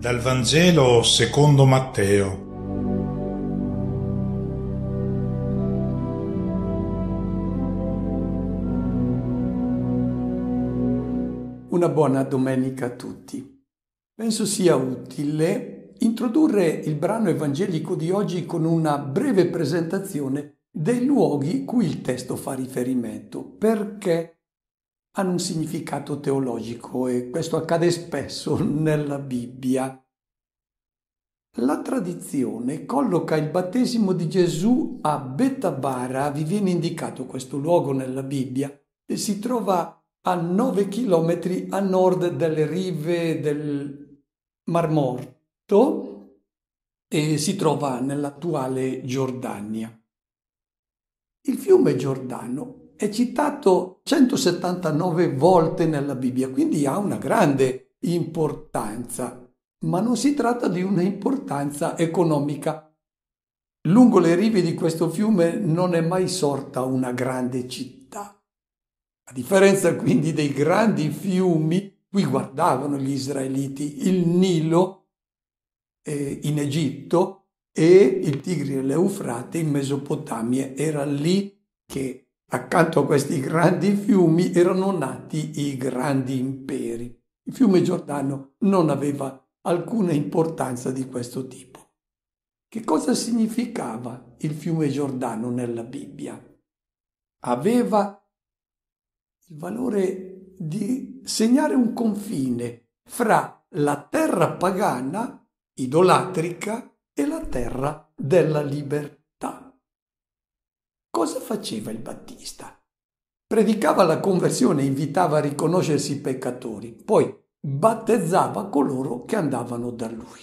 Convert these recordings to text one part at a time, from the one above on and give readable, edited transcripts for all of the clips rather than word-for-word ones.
Dal Vangelo secondo Matteo. Una buona domenica a tutti. Penso sia utile introdurre il brano evangelico di oggi con una breve presentazione dei luoghi cui il testo fa riferimento, perché hanno un significato teologico e questo accade spesso nella Bibbia. La tradizione colloca il battesimo di Gesù a Betabara, vi viene indicato questo luogo nella Bibbia, e si trova a 9 chilometri a nord delle rive del Mar Morto e si trova nell'attuale Giordania. Il fiume Giordano è citato 179 volte nella Bibbia, quindi ha una grande importanza, ma non si tratta di una importanza economica. Lungo le rive di questo fiume non è mai sorta una grande città. A differenza quindi dei grandi fiumi, cui guardavano gli israeliti, il Nilo in Egitto e il Tigri e l'Eufrate in Mesopotamia, era lì che accanto a questi grandi fiumi erano nati i grandi imperi. Il fiume Giordano non aveva alcuna importanza di questo tipo. Che cosa significava il fiume Giordano nella Bibbia? Aveva il valore di segnare un confine fra la terra pagana, idolatrica, e la terra della libertà. Cosa faceva il Battista? Predicava la conversione e invitava a riconoscersi peccatori, poi battezzava coloro che andavano da lui.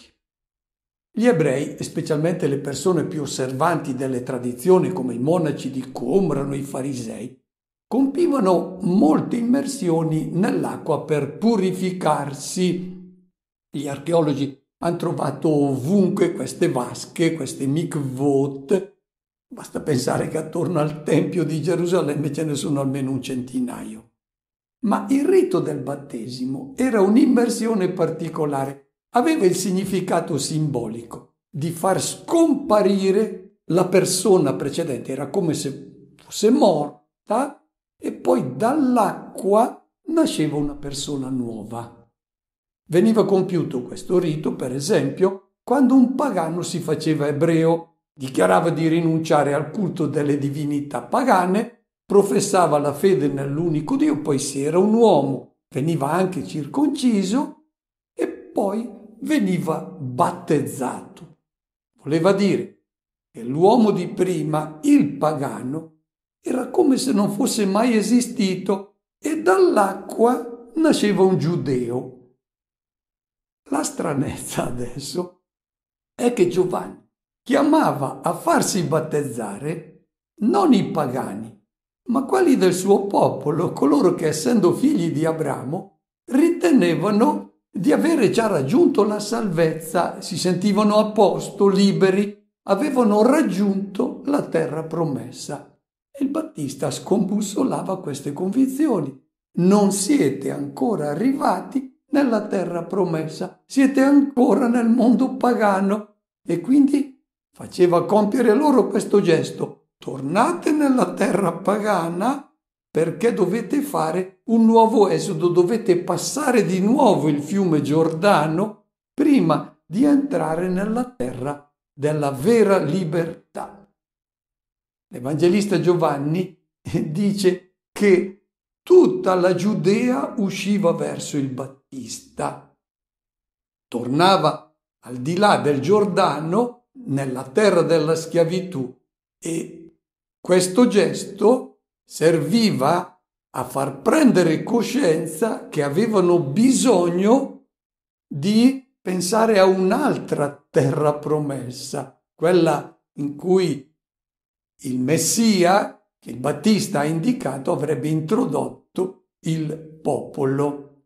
Gli ebrei, e specialmente le persone più osservanti delle tradizioni come i monaci di Qumran o i farisei, compivano molte immersioni nell'acqua per purificarsi. Gli archeologi hanno trovato ovunque queste vasche, queste mikvot. Basta pensare che attorno al Tempio di Gerusalemme ce ne sono almeno un centinaio. Ma il rito del battesimo era un'immersione particolare. Aveva il significato simbolico di far scomparire la persona precedente. Era come se fosse morta e poi dall'acqua nasceva una persona nuova. Veniva compiuto questo rito, per esempio, quando un pagano si faceva ebreo, dichiarava di rinunciare al culto delle divinità pagane, professava la fede nell'unico Dio, poi se era un uomo veniva anche circonciso e poi veniva battezzato. Voleva dire che l'uomo di prima, il pagano, era come se non fosse mai esistito e dall'acqua nasceva un giudeo. La stranezza adesso è che Giovanni chiamava a farsi battezzare non i pagani, ma quelli del suo popolo, coloro che, essendo figli di Abramo, ritenevano di avere già raggiunto la salvezza, si sentivano a posto, liberi, avevano raggiunto la terra promessa. E il Battista scombussolava queste convinzioni. Non siete ancora arrivati nella terra promessa, siete ancora nel mondo pagano, e quindi faceva compiere loro questo gesto: tornate nella terra pagana perché dovete fare un nuovo esodo, dovete passare di nuovo il fiume Giordano prima di entrare nella terra della vera libertà. L'Evangelista Giovanni dice che tutta la Giudea usciva verso il Battista, tornava al di là del Giordano nella terra della schiavitù, e questo gesto serviva a far prendere coscienza che avevano bisogno di pensare a un'altra terra promessa, quella in cui il Messia, che il Battista ha indicato, avrebbe introdotto il popolo.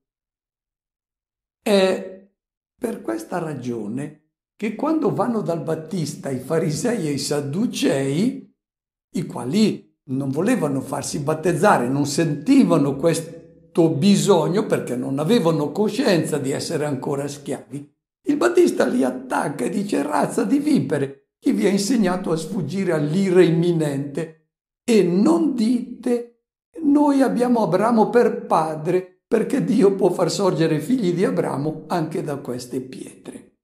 È per questa ragione che quando vanno dal Battista i farisei e i sadducei, i quali non volevano farsi battezzare, non sentivano questo bisogno perché non avevano coscienza di essere ancora schiavi, Il Battista li attacca e dice: razza di vipere, chi vi ha insegnato a sfuggire all'ira imminente? E non dite: noi abbiamo Abramo per padre, perché Dio può far sorgere figli di Abramo anche da queste pietre.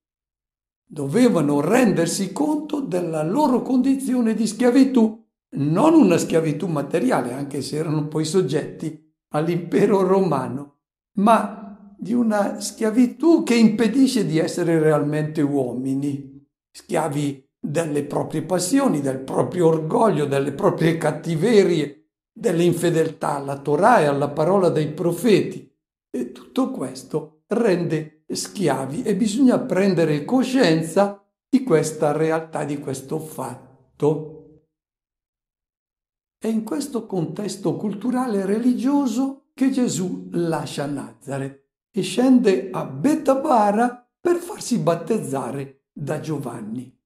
Dovevano rendersi conto della loro condizione di schiavitù, non una schiavitù materiale, anche se erano poi soggetti all'impero romano, ma di una schiavitù che impedisce di essere realmente uomini, schiavi delle proprie passioni, del proprio orgoglio, delle proprie cattiverie, delle infedeltà alla Torah e alla parola dei profeti. E tutto questo rende schiavi e bisogna prendere coscienza di questa realtà, di questo fatto. È in questo contesto culturale e religioso che Gesù lascia Nazaret e scende a Betabara per farsi battezzare da Giovanni.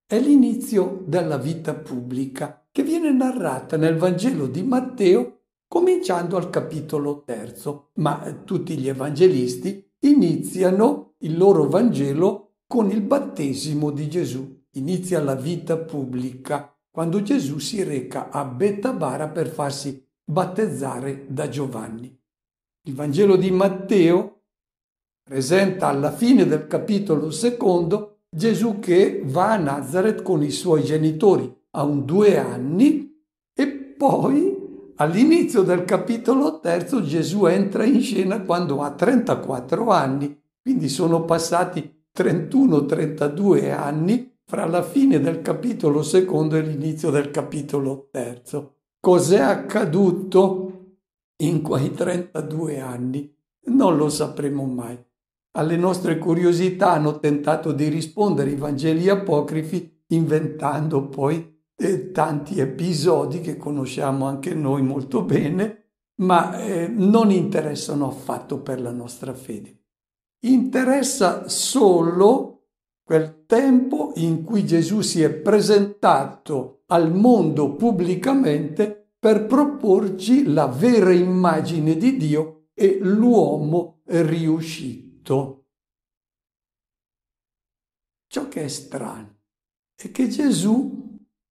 È l'inizio della vita pubblica che viene narrata nel Vangelo di Matteo, cominciando al capitolo 3, ma tutti gli evangelisti iniziano il loro Vangelo con il battesimo di Gesù. Inizia la vita pubblica quando Gesù si reca a Betabara per farsi battezzare da Giovanni. Il Vangelo di Matteo presenta alla fine del capitolo 2 Gesù che va a Nazaret con i suoi genitori a 2 anni e poi all'inizio del capitolo 3 Gesù entra in scena quando ha 34 anni, quindi sono passati 31-32 anni fra la fine del capitolo 2 e l'inizio del capitolo 3. Cos'è accaduto in quei 32 anni? Non lo sapremo mai. Alle nostre curiosità hanno tentato di rispondere i Vangeli apocrifi inventando poi tanti episodi che conosciamo anche noi molto bene, ma non interessano affatto per la nostra fede. Interessa solo quel tempo in cui Gesù si è presentato al mondo pubblicamente per proporci la vera immagine di Dio e l'uomo riuscito. Ciò che è strano è che Gesù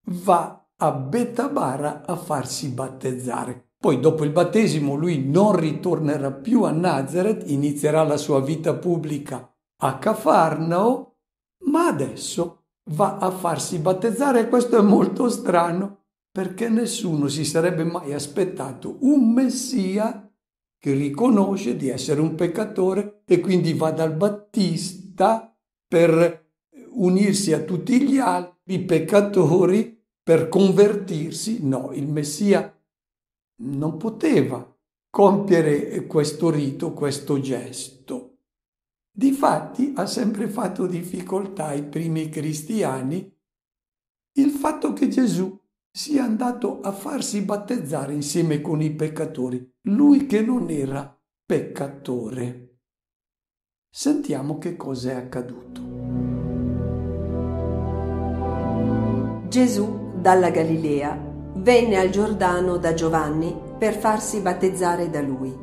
va a Betabara a farsi battezzare. Poi dopo il battesimo lui non ritornerà più a Nazaret, inizierà la sua vita pubblica a Cafarnao, ma adesso va a farsi battezzare e questo è molto strano perché nessuno si sarebbe mai aspettato un Messia che riconosce di essere un peccatore e quindi va dal Battista per unirsi a tutti gli altri peccatori, per convertirsi. No, il Messia non poteva compiere questo rito, questo gesto. Difatti ha sempre fatto difficoltà ai primi cristiani il fatto che Gesù sia andato a farsi battezzare insieme con i peccatori, lui che non era peccatore. Sentiamo che cosa è accaduto. Gesù dalla Galilea venne al Giordano da Giovanni per farsi battezzare da lui.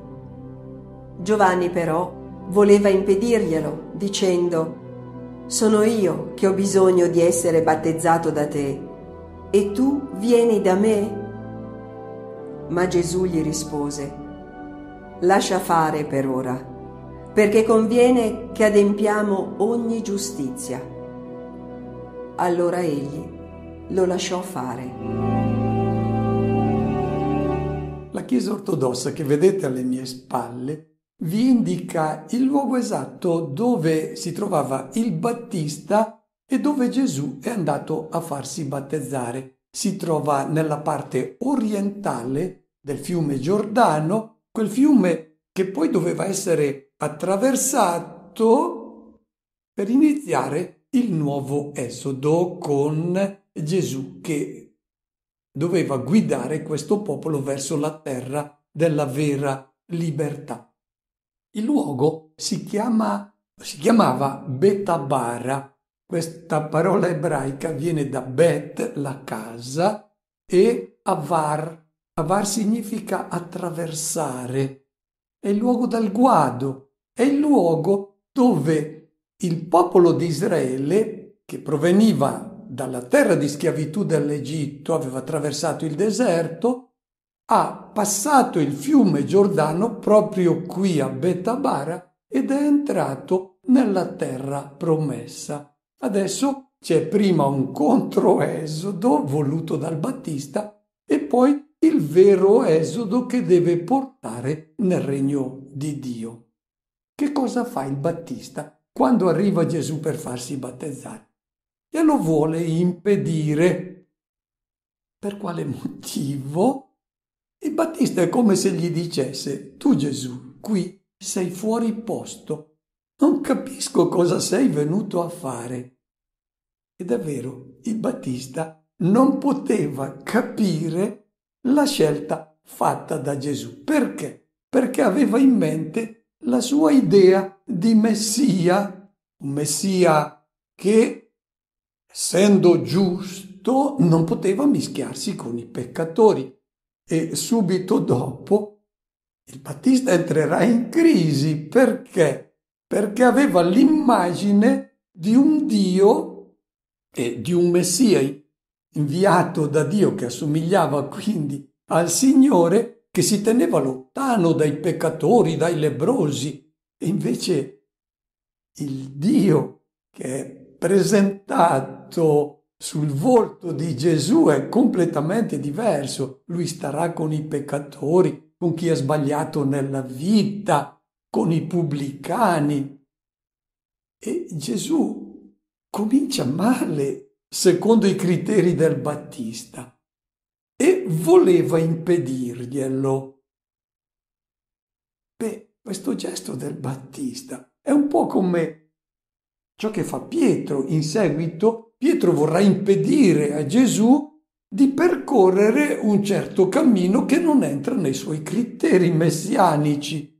Giovanni però voleva impedirglielo, dicendo: «Sono io che ho bisogno di essere battezzato da te, e tu vieni da me?» Ma Gesù gli rispose: «Lascia fare per ora, perché conviene che adempiamo ogni giustizia». Allora egli lo lasciò fare. La Chiesa ortodossa che vedete alle mie spalle vi indica il luogo esatto dove si trovava il Battista e dove Gesù è andato a farsi battezzare. Si trova nella parte orientale del fiume Giordano, quel fiume che poi doveva essere attraversato per iniziare il nuovo Esodo con Gesù che doveva guidare questo popolo verso la terra della vera libertà. Il luogo si chiamava Betabara. Questa parola ebraica viene da Bet, la casa, e Avar. Avar significa attraversare. È il luogo del guado, è il luogo dove il popolo di Israele, che proveniva dalla terra di schiavitù dell'Egitto, aveva attraversato il deserto, ha passato il fiume Giordano proprio qui a Betabara ed è entrato nella terra promessa. Adesso c'è prima un controesodo voluto dal Battista e poi il vero esodo che deve portare nel regno di Dio. Che cosa fa il Battista quando arriva Gesù per farsi battezzare? E lo vuole impedire. Per quale motivo? Il Battista è come se gli dicesse: tu Gesù, qui sei fuori posto, non capisco cosa sei venuto a fare. Ed è vero, il Battista non poteva capire la scelta fatta da Gesù. Perché? Perché aveva in mente la sua idea di Messia, un Messia che, essendo giusto, non poteva mischiarsi con i peccatori. E subito dopo il Battista entrerà in crisi. Perché? Perché aveva l'immagine di un Dio e di un Messia inviato da Dio, che assomigliava quindi al Signore, che si teneva lontano dai peccatori, dai lebbrosi. E invece il Dio che è presentato sul volto di Gesù è completamente diverso. Lui starà con i peccatori, con chi ha sbagliato nella vita, con i pubblicani. E Gesù comincia male secondo i criteri del Battista e voleva impedirglielo. Questo gesto del Battista è un po' come ciò che fa Pietro in seguito. Pietro vorrà impedire a Gesù di percorrere un certo cammino che non entra nei suoi criteri messianici.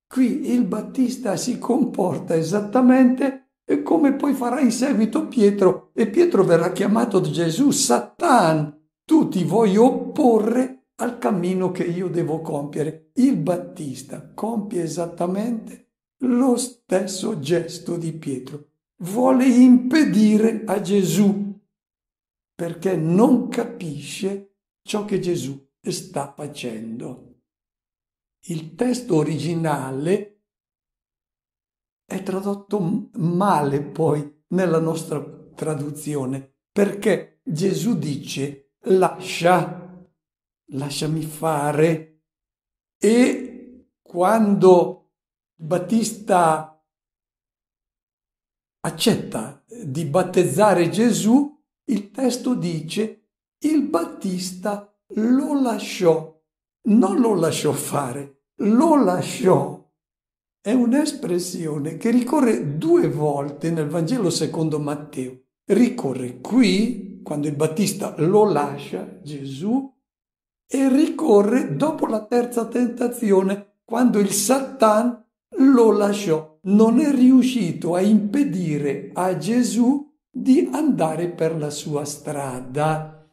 Qui il Battista si comporta esattamente come poi farà in seguito Pietro, e Pietro verrà chiamato da Gesù Satan. Tu ti vuoi opporre al cammino che io devo compiere. Il Battista compie esattamente lo stesso gesto di Pietro. Vuole impedire a Gesù perché non capisce ciò che Gesù sta facendo. Il testo originale è tradotto male poi nella nostra traduzione, perché Gesù dice lasciami fare, e quando Battista accetta di battezzare Gesù, il testo dice il Battista lo lasciò, non lo lasciò fare, lo lasciò. È un'espressione che ricorre 2 volte nel Vangelo secondo Matteo. Ricorre qui, quando il Battista lo lascia, Gesù, e ricorre dopo la terza tentazione, quando il Satan lo lasciò. Non è riuscito a impedire a Gesù di andare per la sua strada.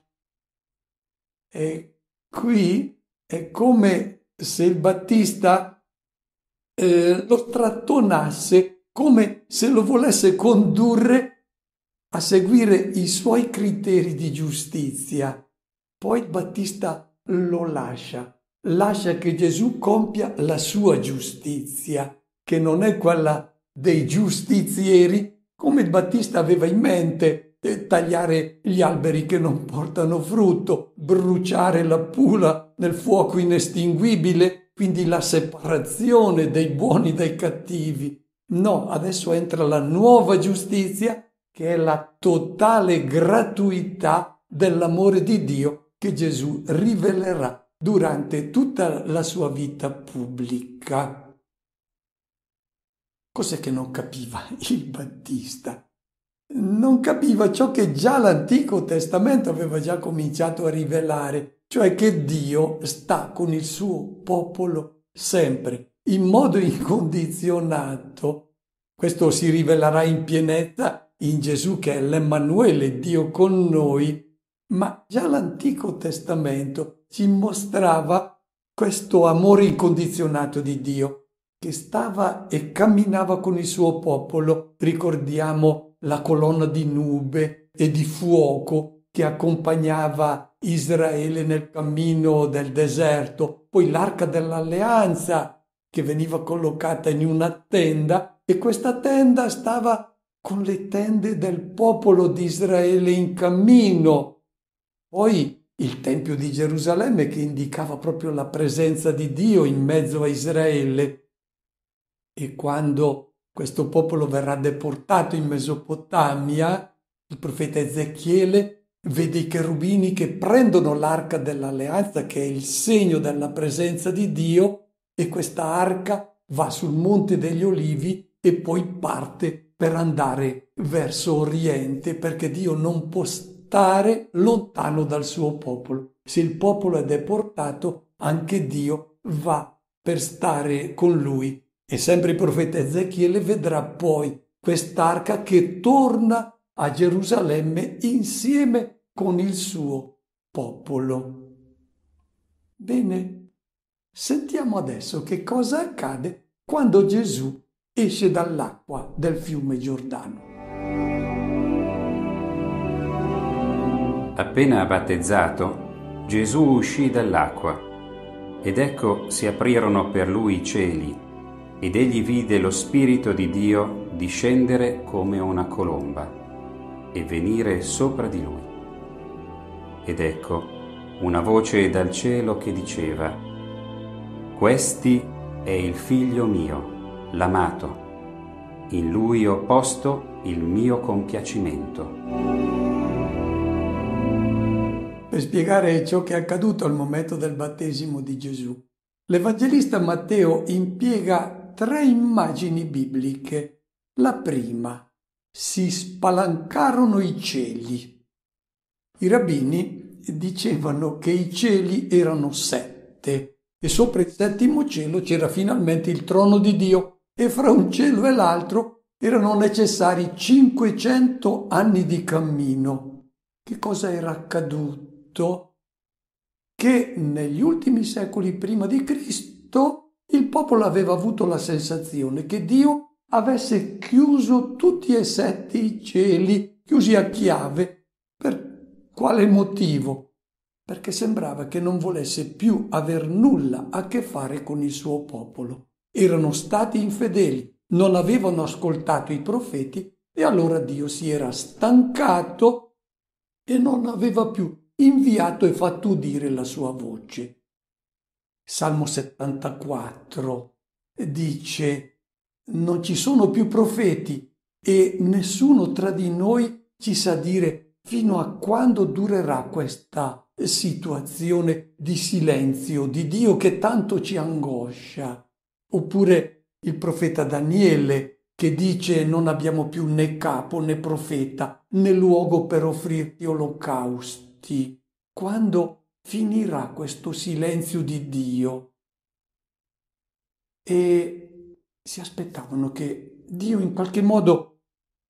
E qui è come se il Battista lo strattonasse, come se lo volesse condurre a seguire i suoi criteri di giustizia. Poi il Battista lo lascia che Gesù compia la sua giustizia, che non è quella dei giustizieri, come il Battista aveva in mente, tagliare gli alberi che non portano frutto, bruciare la pula nel fuoco inestinguibile, quindi la separazione dei buoni dai cattivi. No, adesso entra la nuova giustizia, che è la totale gratuità dell'amore di Dio che Gesù rivelerà durante tutta la sua vita pubblica. Cos'è che non capiva il Battista? Non capiva ciò che già l'Antico Testamento aveva già cominciato a rivelare, cioè che Dio sta con il suo popolo sempre, in modo incondizionato. Questo si rivelerà in pienezza in Gesù, che è l'Emmanuele, Dio con noi, ma già l'Antico Testamento ci mostrava questo amore incondizionato di Dio, che stava e camminava con il suo popolo. Ricordiamo la colonna di nube e di fuoco che accompagnava Israele nel cammino del deserto, poi l'arca dell'alleanza che veniva collocata in una tenda, e questa tenda stava con le tende del popolo di Israele in cammino. Poi il Tempio di Gerusalemme che indicava proprio la presenza di Dio in mezzo a Israele. E quando questo popolo verrà deportato in Mesopotamia, il profeta Ezechiele vede i cherubini che prendono l'arca dell'alleanza, che è il segno della presenza di Dio, e questa arca va sul Monte degli Olivi e poi parte per andare verso Oriente, perché Dio non può stare lontano dal suo popolo. Se il popolo è deportato, anche Dio va per stare con lui. E sempre il profeta Ezechiele vedrà poi quest'arca che torna a Gerusalemme insieme con il suo popolo. Bene, sentiamo adesso che cosa accade quando Gesù esce dall'acqua del fiume Giordano. Appena battezzato, Gesù uscì dall'acqua, ed ecco si aprirono per lui i cieli, ed egli vide lo Spirito di Dio discendere come una colomba e venire sopra di lui. Ed ecco una voce dal cielo che diceva: «Questi è il Figlio mio, l'amato, in lui ho posto il mio compiacimento». Per spiegare ciò che è accaduto al momento del battesimo di Gesù, l'Evangelista Matteo impiega 3 immagini bibliche. La prima: si spalancarono i cieli. I rabbini dicevano che i cieli erano 7 e sopra il 7° cielo c'era finalmente il trono di Dio, e fra un cielo e l'altro erano necessari 500 anni di cammino. Che cosa era accaduto? Che negli ultimi secoli prima di Cristo il popolo aveva avuto la sensazione che Dio avesse chiuso tutti e 7 i cieli, chiusi a chiave. Per quale motivo? Perché sembrava che non volesse più aver nulla a che fare con il suo popolo. Erano stati infedeli, non avevano ascoltato i profeti, e allora Dio si era stancato e non aveva più inviato e fatto udire la sua voce. Salmo 74 dice: «Non ci sono più profeti e nessuno tra di noi ci sa dire fino a quando durerà questa situazione di silenzio di Dio che tanto ci angoscia». Oppure il profeta Daniele che dice: «Non abbiamo più né capo né profeta né luogo per offrirti olocausti». Quando finirà questo silenzio di Dio? E si aspettavano che Dio in qualche modo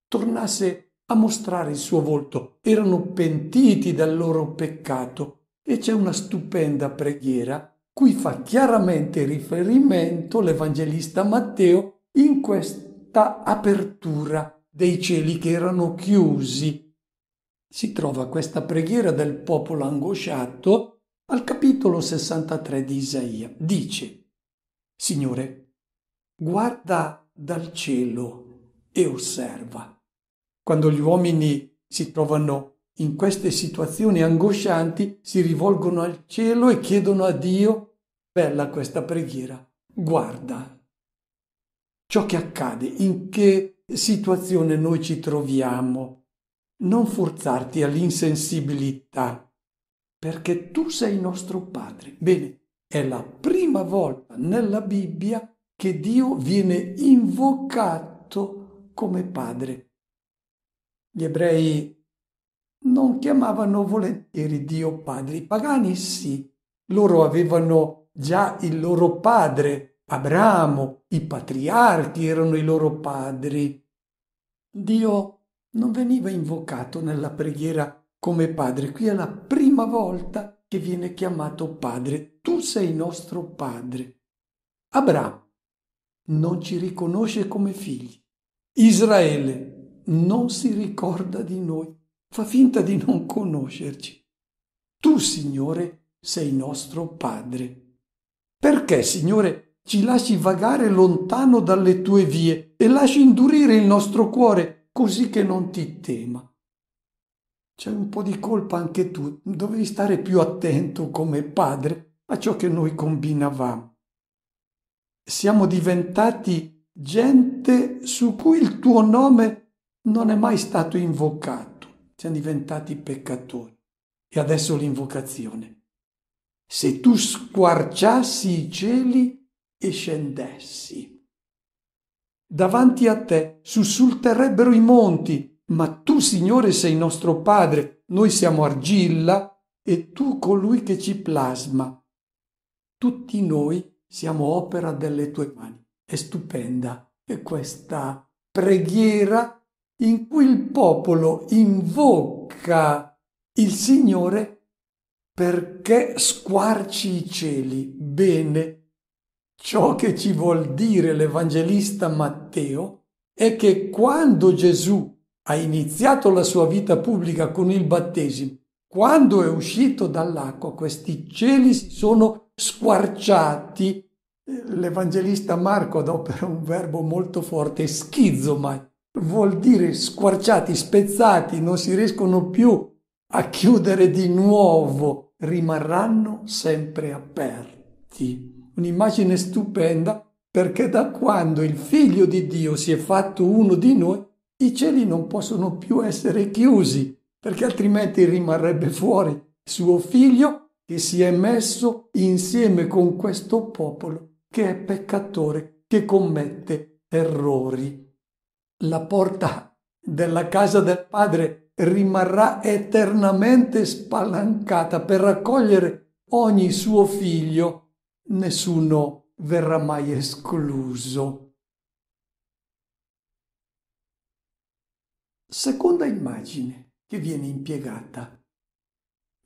tornasse a mostrare il suo volto. Erano pentiti dal loro peccato, e c'è una stupenda preghiera cui fa chiaramente riferimento l'Evangelista Matteo in questa apertura dei cieli che erano chiusi. Si trova questa preghiera del popolo angosciato al capitolo 63 di Isaia. Dice: «Signore, guarda dal cielo e osserva». Quando gli uomini si trovano in queste situazioni angoscianti, si rivolgono al cielo e chiedono a Dio. Bella questa preghiera. Guarda ciò che accade, in che situazione noi ci troviamo. Non forzarti all'insensibilità, perché tu sei nostro Padre. Bene, è la prima volta nella Bibbia che Dio viene invocato come Padre. Gli ebrei non chiamavano volentieri Dio Padre, i pagani sì. Loro avevano già il loro padre, Abramo, i patriarchi erano i loro padri. Dio non veniva invocato nella preghiera come Padre. Qui è la prima volta che viene chiamato Padre. Tu sei nostro Padre. Abramo non ci riconosce come figli. Israele non si ricorda di noi, fa finta di non conoscerci. Tu, Signore, sei nostro Padre. Perché, Signore, ci lasci vagare lontano dalle tue vie e lasci indurire il nostro cuore così che non ti tema? C'è un po' di colpa anche tu, dovevi stare più attento come padre a ciò che noi combinavamo. Siamo diventati gente su cui il tuo nome non è mai stato invocato, siamo diventati peccatori. E adesso l'invocazione. Se tu squarciassi i cieli e scendessi. Davanti a te sussulterebbero i monti, ma tu, Signore, sei nostro Padre, noi siamo argilla e tu colui che ci plasma. Tutti noi siamo opera delle tue mani. È stupenda è questa preghiera in cui il popolo invoca il Signore perché squarci i cieli. Bene, ciò che ci vuol dire l'Evangelista Matteo è che quando Gesù ha iniziato la sua vita pubblica con il battesimo, quando è uscito dall'acqua, questi cieli si sono squarciati. L'Evangelista Marco adopera un verbo molto forte, schizomai, vuol dire squarciati, spezzati, non si riescono più a chiudere di nuovo, rimarranno sempre aperti. Un'immagine stupenda, perché da quando il Figlio di Dio si è fatto uno di noi, i cieli non possono più essere chiusi, perché altrimenti rimarrebbe fuori suo Figlio che si è messo insieme con questo popolo che è peccatore, che commette errori. La porta della casa del Padre rimarrà eternamente spalancata per raccogliere ogni suo figlio, nessuno verrà mai escluso. Seconda immagine che viene impiegata.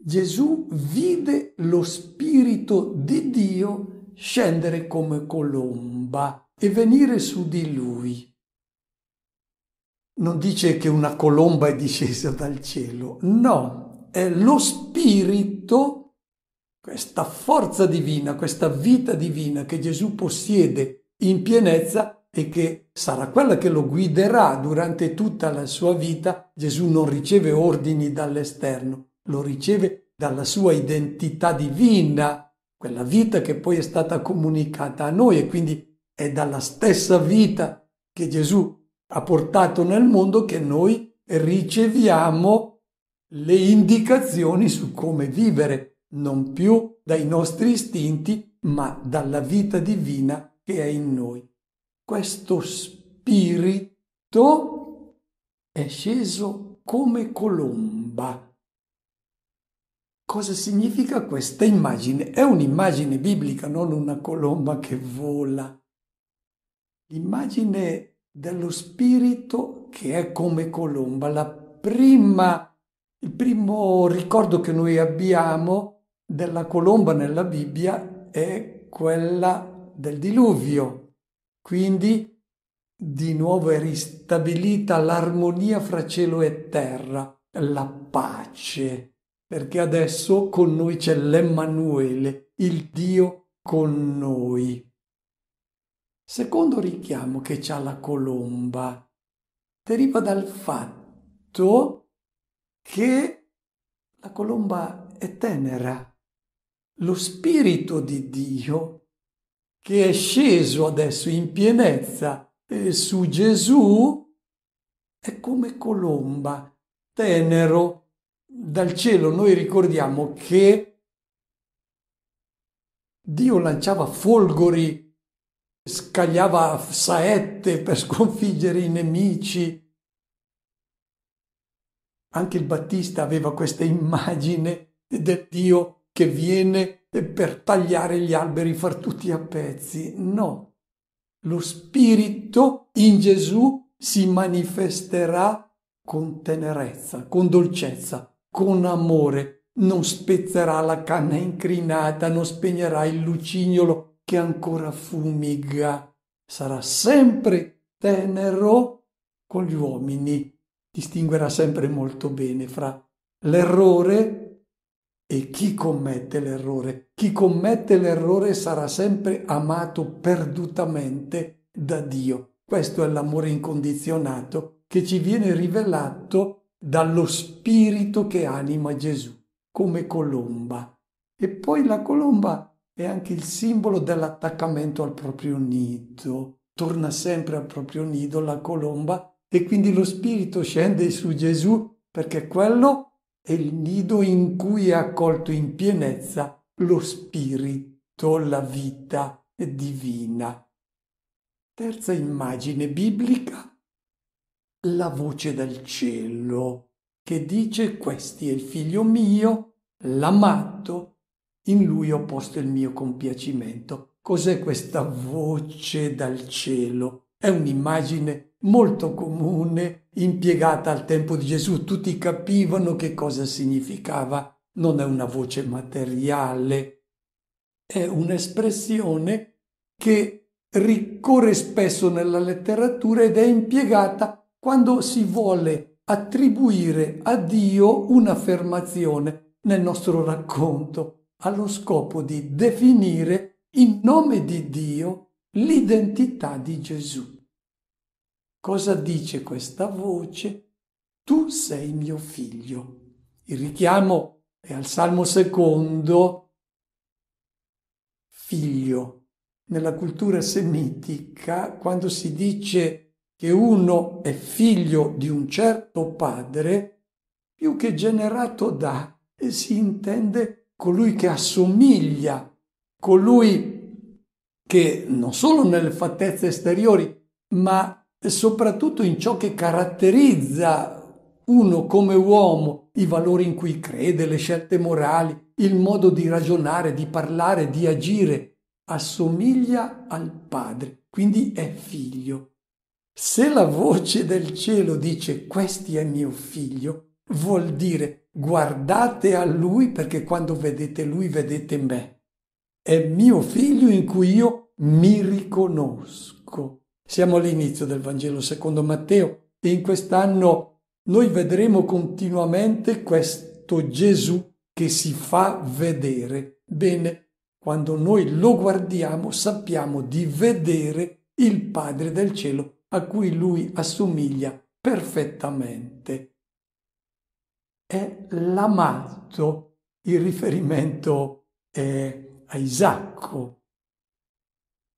Gesù vide lo Spirito di Dio scendere come colomba e venire su di lui. Non dice che una colomba è discesa dal cielo, no, è lo Spirito, questa forza divina, questa vita divina che Gesù possiede in pienezza e che sarà quella che lo guiderà durante tutta la sua vita. Gesù non riceve ordini dall'esterno, lo riceve dalla sua identità divina, quella vita che poi è stata comunicata a noi, e quindi è dalla stessa vita che Gesù ha portato nel mondo che noi riceviamo le indicazioni su come vivere, non più dai nostri istinti, ma dalla vita divina che è in noi. Questo Spirito è sceso come colomba. Cosa significa questa immagine? È un'immagine biblica, non una colomba che vola. L'immagine dello Spirito che è come colomba. Il primo ricordo che noi abbiamo della colomba nella Bibbia è quella del diluvio. Quindi di nuovo è ristabilita l'armonia fra cielo e terra, la pace, perché adesso con noi c'è l'Emmanuele, il Dio con noi. Secondo richiamo che c'ha la colomba deriva dal fatto che la colomba è tenera. Lo Spirito di Dio che è sceso adesso in pienezza su Gesù è come colomba, tenero dal cielo. Noi ricordiamo che Dio lanciava folgori, scagliava saette per sconfiggere i nemici. Anche il Battista aveva questa immagine del Dio che viene per tagliare gli alberi, far tutti a pezzi. No, lo Spirito in Gesù si manifesterà con tenerezza, con dolcezza, con amore. Non spezzerà la canna incrinata, non spegnerà il lucignolo che ancora fumiga. sarà sempre tenero con gli uomini, distinguerà sempre molto bene fra l'errore e chi commette l'errore. Chi commette l'errore sarà sempre amato perdutamente da Dio. Questo è l'amore incondizionato che ci viene rivelato dallo spirito che anima Gesù, come colomba. E poi la colomba è anche il simbolo dell'attaccamento al proprio nido. Torna sempre al proprio nido la colomba e quindi lo spirito scende su Gesù perché quello è il nido in cui è accolto in pienezza lo spirito, la vita divina. Terza immagine biblica, la voce del cielo che dice: questi è il figlio mio, l'amato, in lui ho posto il mio compiacimento. Cos'è questa voce dal cielo? È un'immagine molto comune, impiegata al tempo di Gesù. Tutti capivano che cosa significava. Non è una voce materiale, è un'espressione che ricorre spesso nella letteratura ed è impiegata quando si vuole attribuire a Dio un'affermazione nel nostro racconto, allo scopo di definire in nome di Dio l'identità di Gesù. Cosa dice questa voce? Tu sei mio figlio. Il richiamo è al Salmo secondo. Figlio. Nella cultura semitica, quando si dice che uno è figlio di un certo padre, più che generato da, si intende colui che assomiglia, colui che non solo nelle fattezze esteriori, ma soprattutto in ciò che caratterizza uno come uomo, i valori in cui crede, le scelte morali, il modo di ragionare, di parlare, di agire, assomiglia al padre, quindi è figlio. Se la voce del cielo dice questi è mio figlio, vuol dire guardate a lui perché quando vedete lui vedete me. È mio figlio in cui io mi riconosco. Siamo all'inizio del Vangelo secondo Matteo e in quest'anno noi vedremo continuamente questo Gesù che si fa vedere. Bene, quando noi lo guardiamo sappiamo di vedere il Padre del cielo a cui lui assomiglia perfettamente. È l'amato, il riferimento è a Isacco.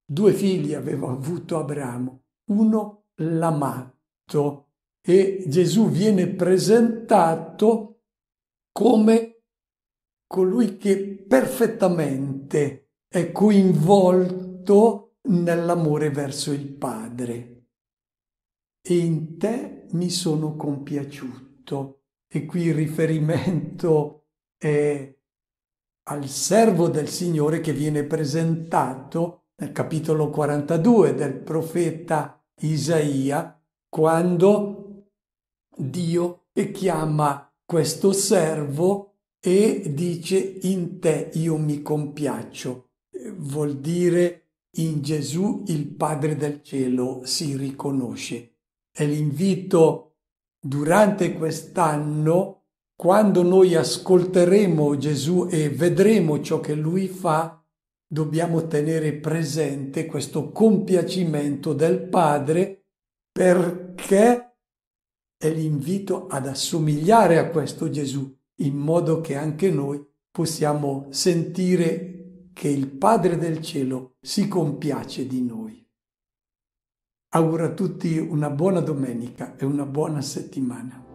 2 figli aveva avuto Abramo, uno l'amato, e Gesù viene presentato come colui che perfettamente è coinvolto nell'amore verso il Padre. E in te mi sono compiaciuto. E qui il riferimento è al servo del Signore che viene presentato nel capitolo 42 del profeta Isaia, quando Dio chiama questo servo e dice in te io mi compiaccio. Vuol dire in Gesù il Padre del cielo si riconosce. È l'invito durante quest'anno, quando noi ascolteremo Gesù e vedremo ciò che Lui fa, dobbiamo tenere presente questo compiacimento del Padre, perché è l'invito ad assomigliare a questo Gesù, in modo che anche noi possiamo sentire che il Padre del cielo si compiace di noi. Auguro a tutti una buona domenica e una buona settimana.